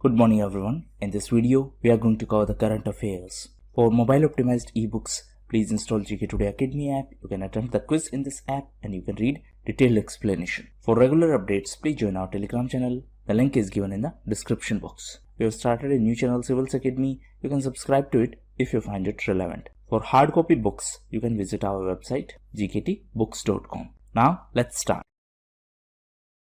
Good morning everyone. In this video, we are going to cover the current affairs. For mobile optimized ebooks, please install GKToday Academy app. You can attempt the quiz in this app and you can read detailed explanation. For regular updates, please join our Telegram channel. The link is given in the description box. We have started a new channel, Civils Academy. You can subscribe to it if you find it relevant. For hard copy books, you can visit our website gktbooks.com. Now, let's start.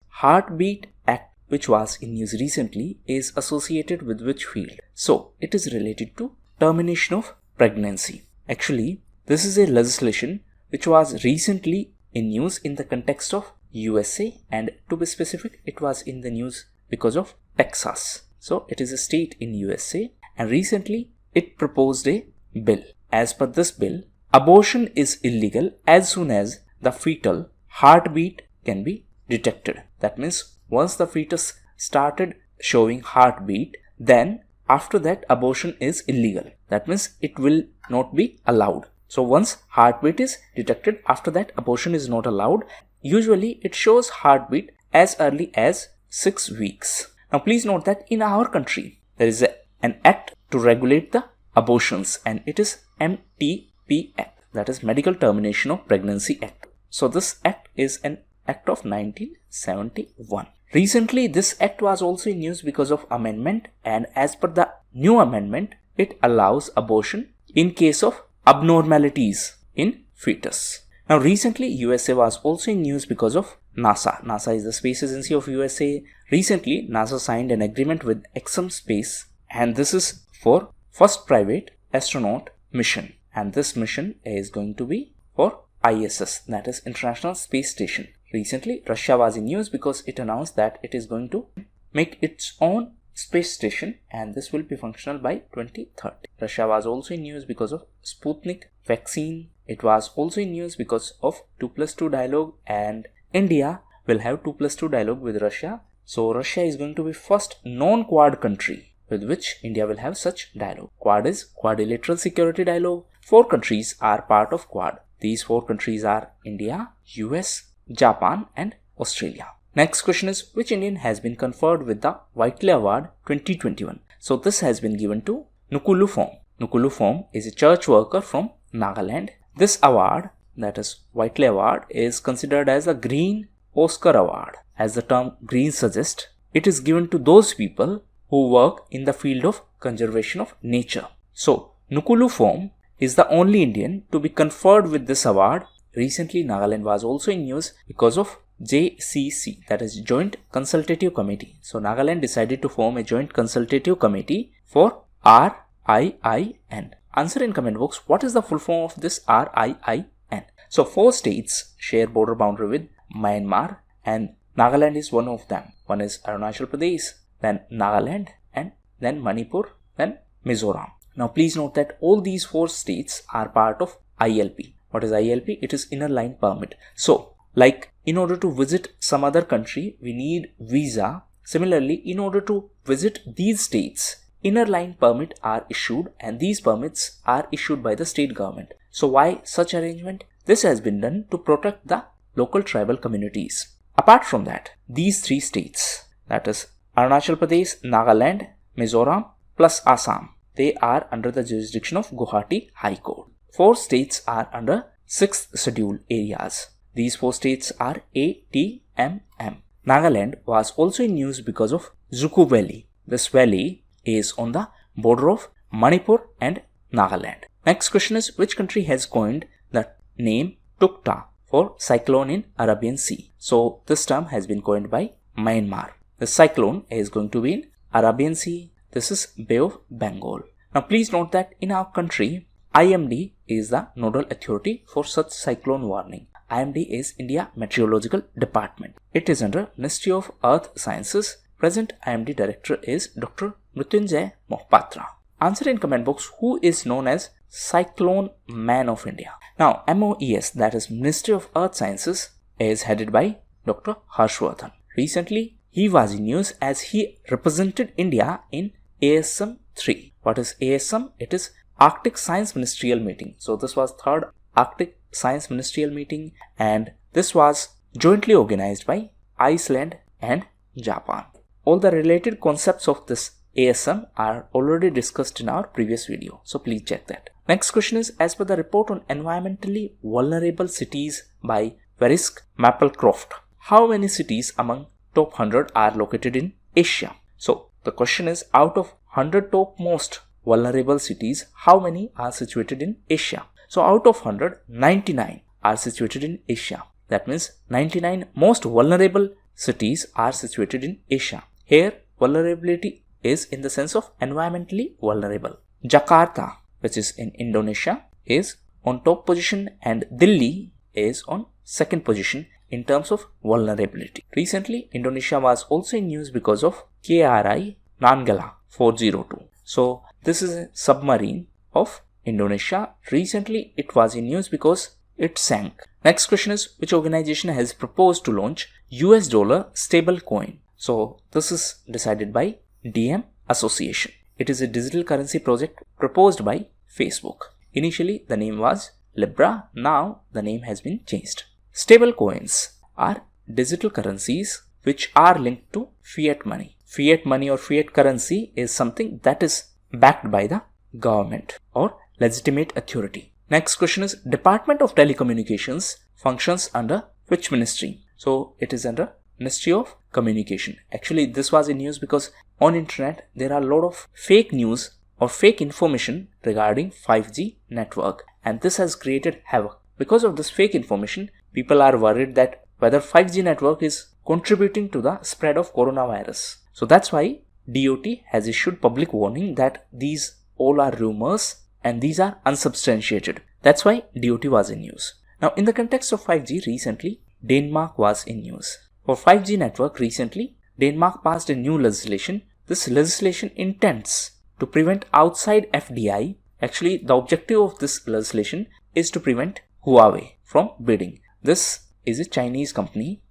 Heartbeat Act, which was in news recently, is associated with which field? So, it is related to termination of pregnancy. Actually, this is a legislation which was recently in news in the context of USA, and to be specific, it was in the news because of Texas. So, it is a state in USA, and recently it proposed a bill. As per this bill, abortion is illegal as soon as the fetal heartbeat can be detected. That means once the fetus started showing heartbeat, then after that abortion is illegal. That means it will not be allowed. So once heartbeat is detected, after that abortion is not allowed. Usually it shows heartbeat as early as 6 weeks. Now please note that in our country there is an act to regulate the abortions, and it is MTP Act, that is Medical Termination of Pregnancy Act. So this act is an act of 1971. Recently, this act was also in news because of amendment, and as per the new amendment, it allows abortion in case of abnormalities in fetus. Now, recently, USA was also in news because of NASA. NASA is the space agency of USA. Recently, NASA signed an agreement with Exum Space, and this is for first private astronaut mission. And this mission is going to be for ISS, that is International Space Station. Recently, Russia was in news because it announced that it is going to make its own space station, and this will be functional by 2030. Russia was also in news because of Sputnik vaccine. It was also in news because of 2+2 dialogue, and India will have 2+2 dialogue with Russia. So Russia is going to be first non-Quad country with which India will have such dialogue. Quad is Quadrilateral Security Dialogue. 4 countries are part of Quad. These 4 countries are India, US, Japan and Australia. Next question is, which Indian has been conferred with the Whitley Award 2021? So this has been given to Nukulu Phom. Nukulu Phom is a church worker from Nagaland. This award, that is Whitley Award, is considered as a Green Oscar Award. As the term green suggests, it is given to those people who work in the field of conservation of nature. So Nukulu Phom is the only Indian to be conferred with this award. Recently, Nagaland was also in news because of JCC, that is Joint Consultative Committee. So, Nagaland decided to form a Joint Consultative Committee for RIIN. Answer in comment box, what is the full form of this RIIN? So, 4 states share border boundary with Myanmar, and Nagaland is one of them. One is Arunachal Pradesh, then Nagaland, and then Manipur, then Mizoram. Now, please note that all these 4 states are part of ILP. What is ILP? It is inner line permit. So, like in order to visit some other country, we need visa. Similarly, in order to visit these states, inner line permit are issued, and these permits are issued by the state government. So, why such arrangement? This has been done to protect the local tribal communities. Apart from that, these 3 states, that is Arunachal Pradesh, Nagaland, Mizoram plus Assam, they are under the jurisdiction of Guwahati High Court. 4 states are under 6th schedule areas. These 4 states are ATMM. Nagaland was also in news because of Zuku Valley. This valley is on the border of Manipur and Nagaland. Next question is, which country has coined the name Tauktae for cyclone in Arabian Sea? So this term has been coined by Myanmar. The cyclone is going to be in Arabian Sea. This is Bay of Bengal. Now please note that in our country, IMD is the nodal authority for such cyclone warning. IMD is India Meteorological Department. It is under Ministry of Earth Sciences. Present IMD director is Dr. Mrityunjay Mohapatra. Answer in comment box, who is known as Cyclone Man of India? Now MOES, that is Ministry of Earth Sciences, is headed by Dr. Harshvardhan. Recently, he was in news as he represented India in ASM 3. What is ASM? It is Arctic Science Ministerial Meeting. So this was 3rd Arctic Science Ministerial Meeting, and this was jointly organized by Iceland and Japan. All the related concepts of this ASM are already discussed in our previous video. So please check that. Next question is, as per the report on environmentally vulnerable cities by Verisk Maplecroft, how many cities among top 100 are located in Asia? So the question is, out of 100 top most vulnerable cities, how many are situated in Asia? So out of 100, 99 are situated in Asia. That means 99 most vulnerable cities are situated in Asia. Here, vulnerability is in the sense of environmentally vulnerable. Jakarta, which is in Indonesia, is on top position, and Delhi is on second position in terms of vulnerability. Recently, Indonesia was also in news because of KRI Nanggala 402. So this is a submarine of Indonesia. Recently, it was in news because it sank. Next question is, which organization has proposed to launch US dollar stable coin? So this is decided by DM Association. It is a digital currency project proposed by Facebook. Initially, the name was Libra. Now the name has been changed. Stable coins are digital currencies which are linked to fiat money. Fiat money or fiat currency is something that is backed by the government or legitimate authority. Next question is, Department of Telecommunications functions under which ministry? So it is under Ministry of Communication. Actually, this was in news because on internet there are a lot of fake news or fake information regarding 5G network, and this has created havoc. Because of this fake information, people are worried that whether 5G network is contributing to the spread of coronavirus. So that's why DOT has issued public warning that these all are rumors and these are unsubstantiated. That's why DOT was in news. Now, in the context of 5G, recently Denmark was in news. For 5G network, recently Denmark passed a new legislation. This legislation intends to prevent outside FDI. Actually, the objective of this legislation is to prevent Huawei from bidding. This is a Chinese company.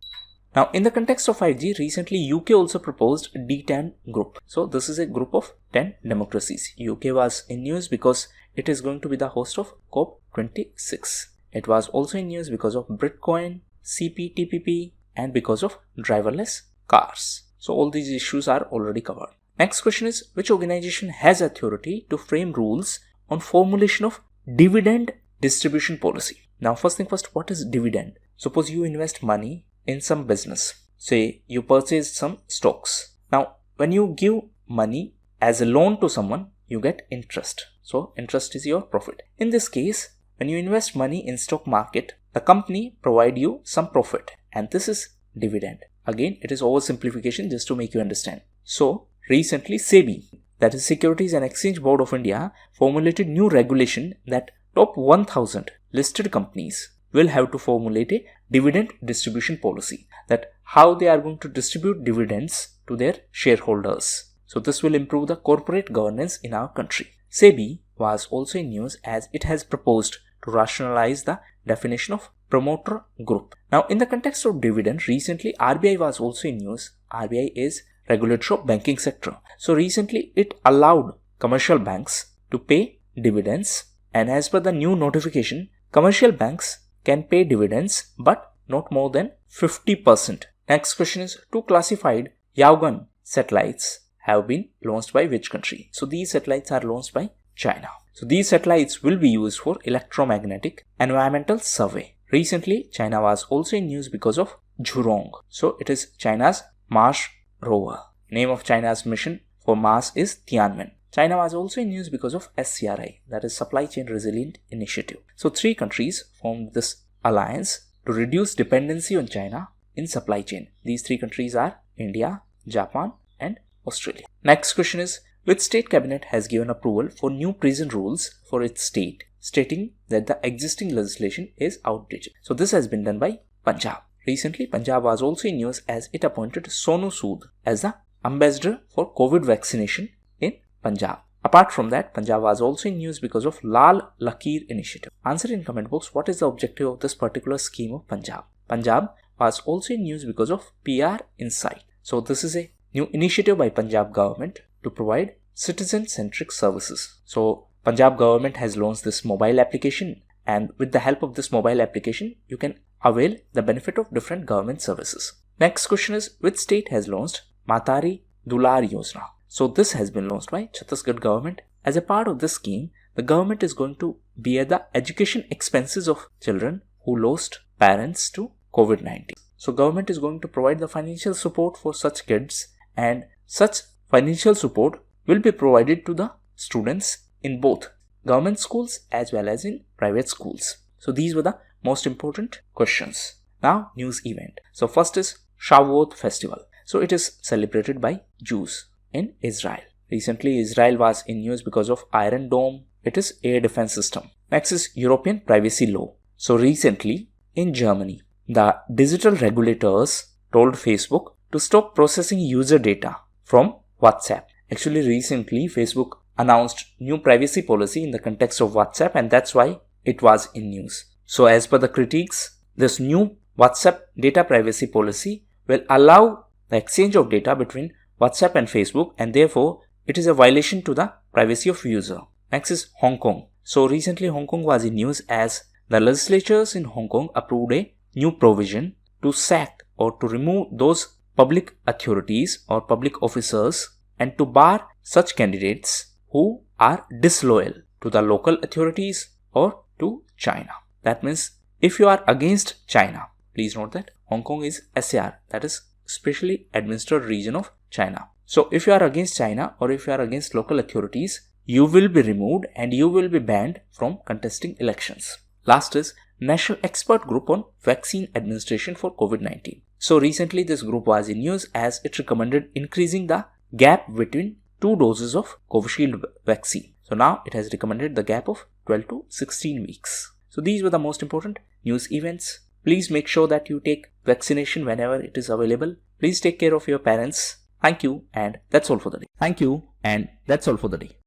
Now, in the context of 5G, recently UK also proposed D10 group. So this is a group of 10 democracies. UK was in news because it is going to be the host of COP26. It was also in news because of Bitcoin, CPTPP, and because of driverless cars. So all these issues are already covered. Next question is, which organization has authority to frame rules on formulation of dividend distribution policy? Now, first thing first, what is dividend? Suppose you invest money in some business. Say you purchased some stocks. Now, when you give money as a loan to someone, you get interest. So interest is your profit. In this case, when you invest money in stock market, the company provide you some profit, and this is dividend. Again, it is oversimplification just to make you understand. So recently SEBI, that is Securities and Exchange Board of India, formulated new regulation that top 1000 listed companies will have to formulate a dividend distribution policy, that how they are going to distribute dividends to their shareholders. So this will improve the corporate governance in our country. SEBI was also in news as it has proposed to rationalize the definition of promoter group. Now, in the context of dividend, recently RBI was also in news. RBI is regulator of banking sector. So recently it allowed commercial banks to pay dividends, and as per the new notification, commercial banks can pay dividends but not more than 50%. Next question is, two classified Yaogan satellites have been launched by which country? So these satellites are launched by China. So these satellites will be used for electromagnetic environmental survey. Recently, China was also in news because of Zhurong. So it is China's Mars rover. Name of China's mission for Mars is Tianwen. China was also in news because of SCRI, that is Supply Chain Resilient Initiative. So three countries formed this alliance to reduce dependency on China in supply chain. These three countries are India, Japan, and Australia. Next question is, which state cabinet has given approval for new prison rules for its state, stating that the existing legislation is outdated? So this has been done by Punjab. Recently, Punjab was also in news as it appointed Sonu Sood as the ambassador for COVID vaccination in Punjab. Apart from that, Punjab was also in news because of Lal Lakir initiative. Answer in comment box, what is the objective of this particular scheme of Punjab? Punjab was also in news because of PR Insight. So this is a new initiative by Punjab government to provide citizen-centric services. So Punjab government has launched this mobile application, and with the help of this mobile application, you can avail the benefit of different government services. Next question is, which state has launched Mahtari Dular Yojna? So this has been launched by Chhattisgarh government. As a part of this scheme, the government is going to bear the education expenses of children who lost parents to COVID-19. So government is going to provide the financial support for such kids, and such financial support will be provided to the students in both government schools as well as in private schools. So these were the most important questions. Now news event. So first is Shavuot festival. So it is celebrated by Jews in Israel. Recently Israel was in news because of Iron Dome. It is air defense system. Next is European privacy law. So recently in Germany, the digital regulators told Facebook to stop processing user data from WhatsApp. Actually recently Facebook announced new privacy policy in the context of WhatsApp, and that's why it was in news. So as per the critiques, this new WhatsApp data privacy policy will allow the exchange of data between WhatsApp and Facebook, and therefore it is a violation to the privacy of user. Next is Hong Kong. So recently Hong Kong was in news as the legislatures in Hong Kong approved a new provision to sack or to remove those public authorities or public officers and to bar such candidates who are disloyal to the local authorities or to China. That means if you are against China, please note that Hong Kong is SAR, that is specially administered region of China. So if you are against China or if you are against local authorities, you will be removed and you will be banned from contesting elections. Last is National Expert Group on Vaccine Administration for COVID-19. So recently this group was in news as it recommended increasing the gap between 2 doses of Covishield vaccine. So now it has recommended the gap of 12 to 16 weeks. So these were the most important news events. Please make sure that you take vaccination whenever it is available. Please take care of your parents. Thank you, and that's all for the day. Thank you, and that's all for the day.